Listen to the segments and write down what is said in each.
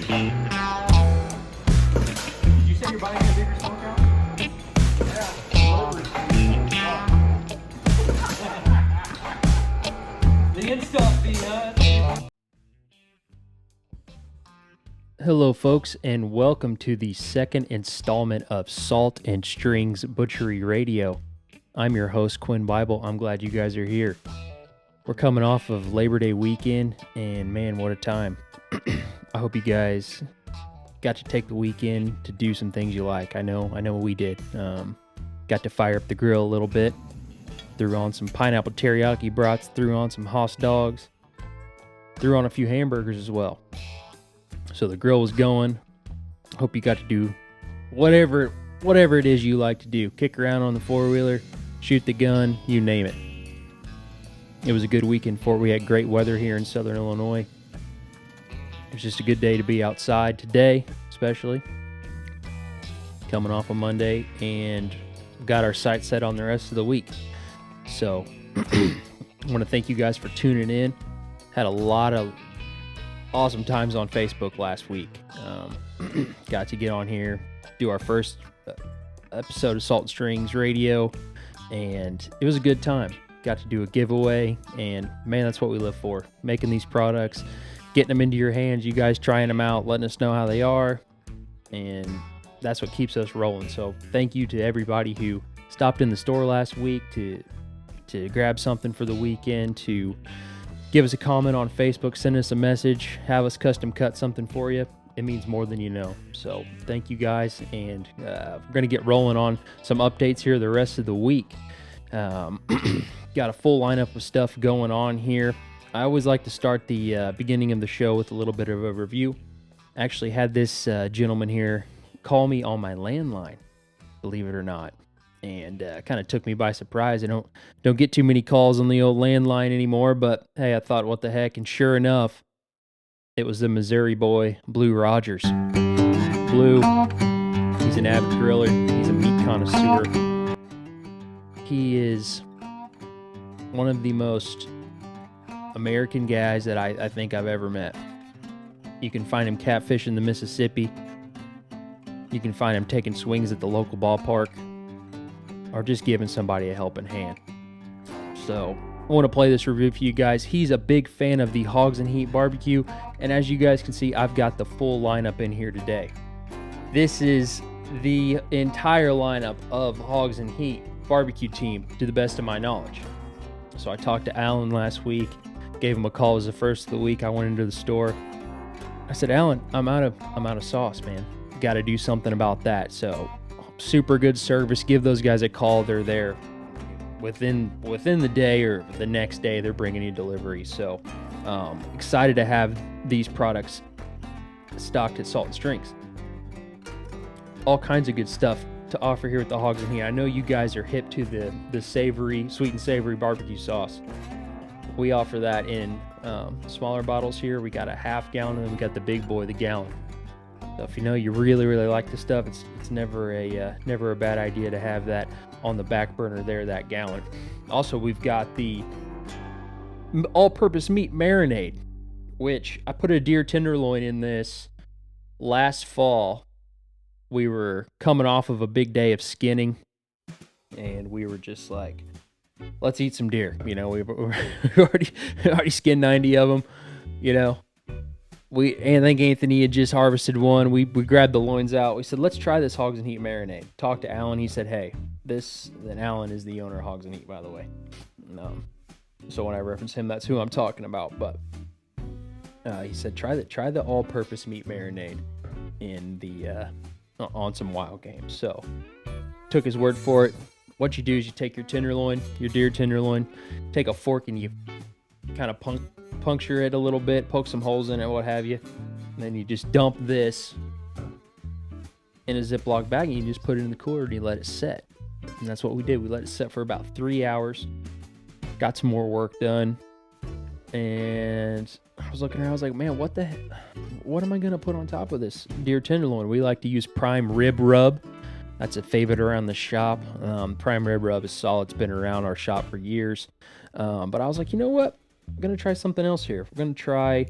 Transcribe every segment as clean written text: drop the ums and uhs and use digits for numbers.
Did you say you're buying a bigger smokehouse? The install fee, huh? Hello, folks, and welcome to the second installment of Salt and Strings Butchery Radio. I'm your host, Quinn Bible. I'm glad you guys are here. We're coming off of Labor Day weekend, and man, what a time. I hope you guys got to take the weekend to do some things you like. I know we did. Got to fire up the grill a little bit, threw on some pineapple teriyaki brats, threw on some Haas dogs, threw on a few hamburgers as well. So the grill was going. Hope you got to do whatever it is you like to do. Kick around on the four-wheeler, shoot the gun, you name it. It was a good weekend for it. We had great weather here in Southern Illinois. It was just a good day to be outside today, especially. Coming off of Monday, and got our sights set on the rest of the week. So I want to thank you guys for tuning in. Had a lot of awesome times on Facebook last week. Got to get on here, do our first episode of Salt and Strings Radio, and it was a good time. Got to do a giveaway, and man, that's what we live for. Making these products, getting them into your hands, you guys trying them out, letting us know how they are, and that's what keeps us rolling. So thank you to everybody who stopped in the store last week to grab something for the weekend, to give us a comment on Facebook, send us a message, have us custom cut something for you. It means more than you know. So thank you guys, and we're going to get rolling on some updates here the rest of the week. Got a full lineup of stuff going on here. I always like to start the beginning of the show with a little bit of a review. I actually had this gentleman here call me on my landline, believe it or not, and kind of took me by surprise. I don't get too many calls on the old landline anymore, but hey, I thought, what the heck? And sure enough, it was the Missouri boy, Blue Rogers. Blue, he's an avid griller. He's a meat connoisseur. He is one of the most American guys that I think I've ever met. You can find him catfishing the Mississippi. You can find him taking swings at the local ballpark, or just giving somebody a helping hand. So I want to play this review for you guys. He's a big fan of the Hogs and Heat barbecue, and as you guys can see, I've got the full lineup in here today. This is the entire lineup of Hogs and Heat barbecue team, to the best of my knowledge. So I talked to Alan last week, gave him a call. It was the first of the week. I went into the store. I said, Alan, I'm out of sauce, man. Got to do something about that. So super good service. Give those guys a call. They're there within the day or the next day. They're bringing you delivery. So excited to have these products stocked at Salt and Strings. All kinds of good stuff to offer here at the Hogs and Heat. I know you guys are hip to the savory, sweet and savory barbecue sauce. We offer that in smaller bottles here. We got a half gallon, and we got the big boy, the gallon. So if you know you really, really like this stuff, it's never a bad idea to have that on the back burner there, that gallon. Also, we've got the all-purpose meat marinade, which I put a deer tenderloin in this last fall. We were coming off of a big day of skinning, and we were just like, let's eat some deer. You know, we already skinned 90 of them, you know. I think Anthony had just harvested one. We grabbed the loins out. We said, let's try this Hogs and Heat marinade. Talked to Alan. He said, hey, then Alan is the owner of Hogs and Heat, by the way. So when I reference him, that's who I'm talking about. But he said, try the all-purpose meat marinade in the on some wild game. So took his word for it. What you do is you take your tenderloin, your deer tenderloin, take a fork and you kind of puncture it a little bit, poke some holes in it, what have you. And then you just dump this in a Ziploc bag and you just put it in the cooler and you let it set. And that's what we did. We let it set for about 3 hours. Got some more work done. And I was looking around, I was like, man, what am I going to put on top of this deer tenderloin? We like to use prime rib rub. That's a favorite around the shop. Prime rib rub is solid. It's been around our shop for years. But I was like, you know what? I'm going to try something else here. We're going to try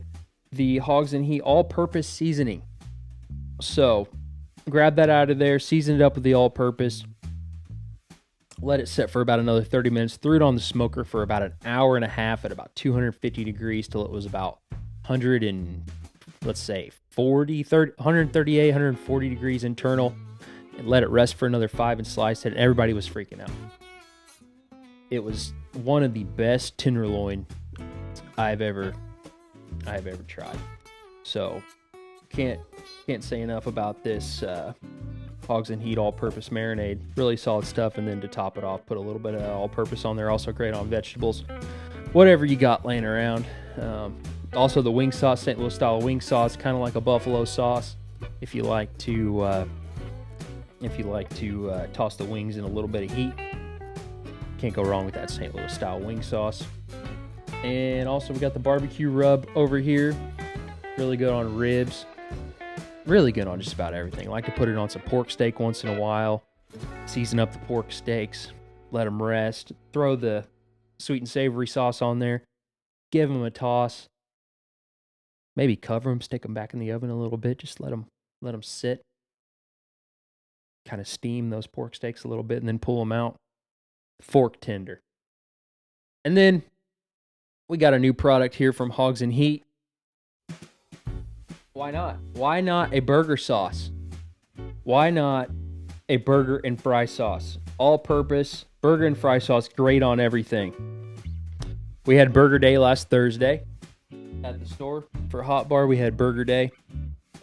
the Hogs and Heat all-purpose seasoning. So grab that out of there, season it up with the all-purpose, let it set for about another 30 minutes, threw it on the smoker for about an hour and a half at about 250 degrees till it was about 100 and, let's say, 138, 140 degrees internal, and let it rest for another 5 and sliced it, and everybody was freaking out. It was one of the best tenderloin I've ever tried. So can't say enough about this Hogs and Heat all-purpose marinade. Really solid stuff. And then to top it off, put a little bit of all-purpose on there. Also great on vegetables, whatever you got laying around. Also the wing sauce, St. Louis style wing sauce, kind of like a buffalo sauce. If you like to toss the wings in a little bit of heat, can't go wrong with that St. Louis style wing sauce. And also we got the barbecue rub over here. Really good on ribs. Really good on just about everything. I like to put it on some pork steak once in a while. Season up the pork steaks. Let them rest. Throw the sweet and savory sauce on there. Give them a toss. Maybe cover them. Stick them back in the oven a little bit. Just let them sit. Kind of steam those pork steaks a little bit and then pull them out. Fork tender. And then we got a new product here from Hogs and Heat. Why not? Why not a burger sauce? Why not a burger and fry sauce? All-purpose burger and fry sauce, great on everything. We had Burger Day last Thursday at the store for Hot Bar. We had Burger Day,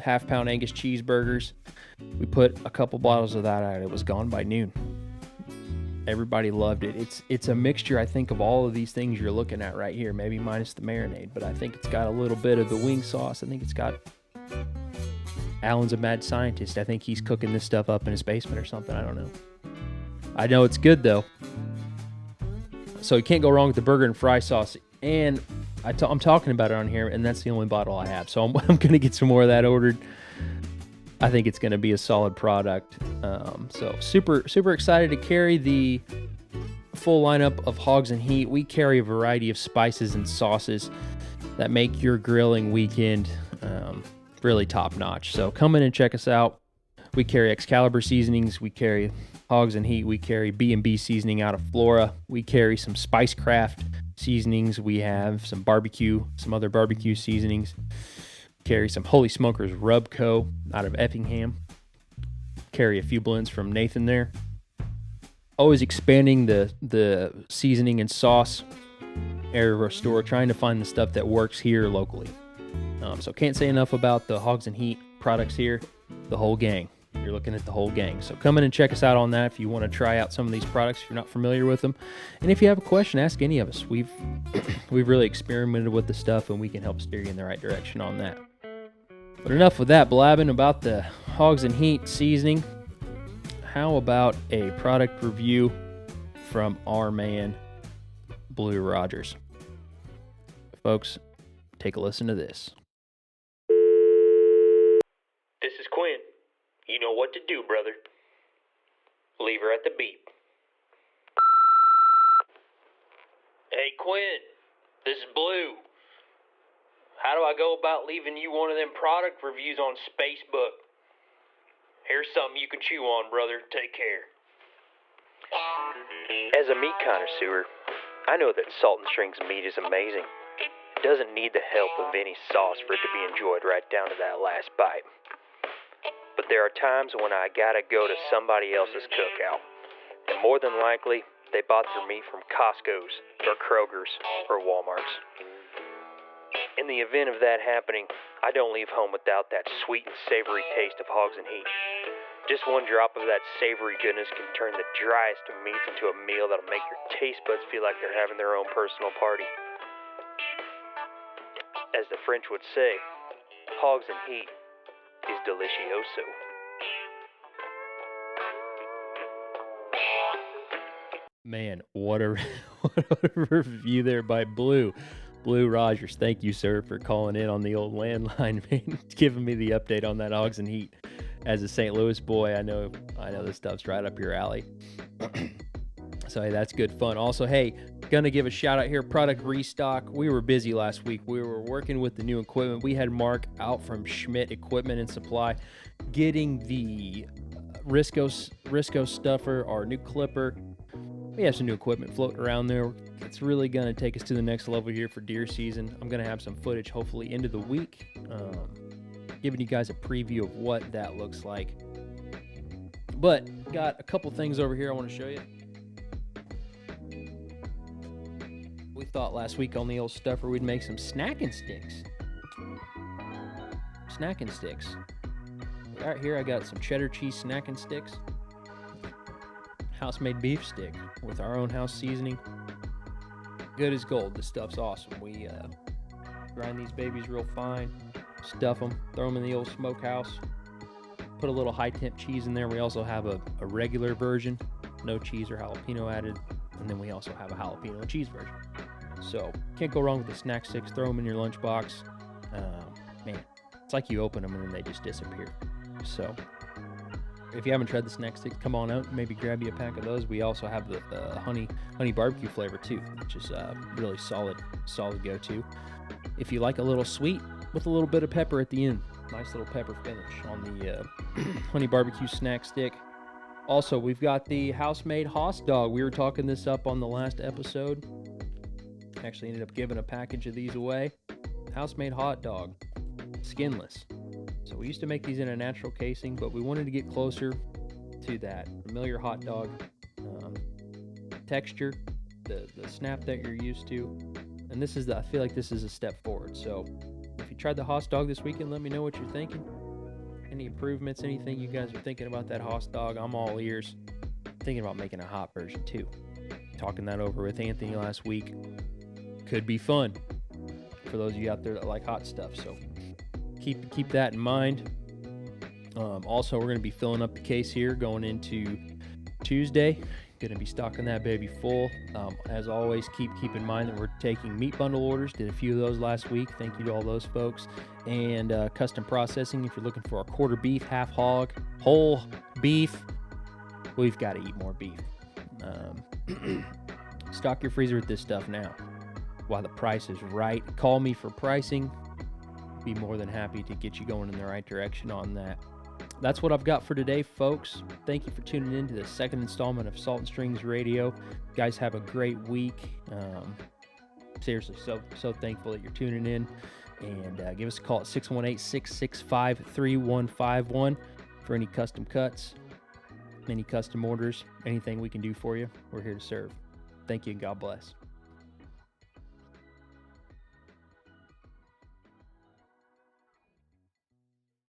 half-pound Angus cheeseburgers. We put a couple bottles of that out. It was gone by noon. Everybody loved it. It's a mixture, I think, of all of these things you're looking at right here, maybe minus the marinade, but I think it's got a little bit of the wing sauce. I think it's got Alan's a mad scientist. I think he's cooking this stuff up in his basement or something. I don't know. I know it's good, though. So you can't go wrong with the burger and fry sauce. And I'm talking about it on here, and that's the only bottle I have. So I'm going to get some more of that ordered. I think it's going to be a solid product. So super excited to carry the full lineup of Hogs and Heat. We carry a variety of spices and sauces that make your grilling weekend really top notch. So come in and check us out. We carry Excalibur seasonings. We carry Hogs and Heat. We carry B&B seasoning out of Flora. We carry some Spicecraft seasonings. We have some other barbecue seasonings. Carry some Holy Smokers Rub Co. out of Effingham. Carry a few blends from Nathan there. Always expanding the seasoning and sauce area of our store, trying to find the stuff that works here locally. So can't say enough about the Hogs and Heat products here. The whole gang. You're looking at the whole gang. So come in and check us out on that if you want to try out some of these products if you're not familiar with them. And if you have a question, ask any of us. We've really experimented with the stuff, and we can help steer you in the right direction on that. But enough with that blabbing about the Hogs and Heat seasoning. How about a product review from our man, Blue Rogers? Folks, take a listen to this. This is Quinn. You know what to do, brother. Leave her at the beep. Hey, Quinn. This is Blue. How do I go about leaving you one of them product reviews on Facebook? Here's something you can chew on, brother. Take care. As a meat connoisseur, I know that Salt and Strings meat is amazing. It doesn't need the help of any sauce for it to be enjoyed right down to that last bite. But there are times when I gotta go to somebody else's cookout. And more than likely, they bought their meat from Costco's, or Kroger's, or Walmart's. In the event of that happening, I don't leave home without that sweet and savory taste of Hogs and Heat. Just one drop of that savory goodness can turn the driest of meats into a meal that'll make your taste buds feel like they're having their own personal party. As the French would say, Hogs and Heat is delicioso. Man, what a review there by Blue Rogers. Thank you, sir, for calling in on the old landline, man, giving me the update on that Hogs and Heat. As a St. Louis boy, I know this stuff's right up your alley. So, hey, that's good fun. Also, hey, Gonna give a shout out here, product restock. We were busy last week. We were working with the new equipment. We had Mark out from Schmidt Equipment and Supply getting the Risco stuffer, our new clipper. We have some new equipment floating around there. It's really gonna take us to the next level here for deer season. I'm gonna have some footage hopefully into the week, giving you guys a preview of what that looks like. But got a couple things over here I want to show you. We thought last week on the old stuffer we'd make some snacking sticks. Right here I got some cheddar cheese snacking sticks. House-made beef stick with our own house seasoning. Good as gold. This stuff's awesome. We grind these babies real fine, stuff them, throw them in the old smokehouse, put a little high-temp cheese in there. We also have a regular version, no cheese or jalapeno added, and then we also have a jalapeno and cheese version. So can't go wrong with the snack sticks. Throw them in your lunchbox. Man, it's like you open them and then they just disappear. So if you haven't tried the snack sticks, come on out, maybe grab you a pack of those. We also have the honey barbecue flavor too, which is really solid go-to. If you like a little sweet with a little bit of pepper at the end, nice little pepper finish on the honey barbecue snack stick. Also, we've got the house-made Haas dog. We were talking this up on the last episode. Actually ended up giving a package of these away. House-made hot dog, skinless. So we used to make these in a natural casing, but we wanted to get closer to that familiar hot dog texture, the snap that you're used to. And this is I feel like this is a step forward. So if you tried the Haas dog this weekend, let me know what you're thinking. Any improvements, anything you guys are thinking about that Haas dog, I'm all ears. Thinking about making a hot version too. Talking that over with Anthony last week. Could be fun for those of you out there that like hot stuff. So keep that in mind. Also, we're going to be filling up the case here going into Tuesday. Going to be stocking that baby full. As always, keep in mind that we're taking meat bundle orders. Did a few of those last week. Thank you to all those folks. And custom processing. If you're looking for a quarter beef, half hog, whole beef, we've got to eat more beef. Stock your freezer with this stuff now while the price is right. Call me for pricing. Be more than happy to get you going in the right direction on that. That's what I've got for today, folks. Thank you for tuning in to the second installment of Salt and Strings Radio. You guys have a great week. Seriously, so thankful that you're tuning in. And give us a call at 618-665-3151 for any custom cuts, any custom orders, anything we can do for you. We're here to serve. Thank you and God bless.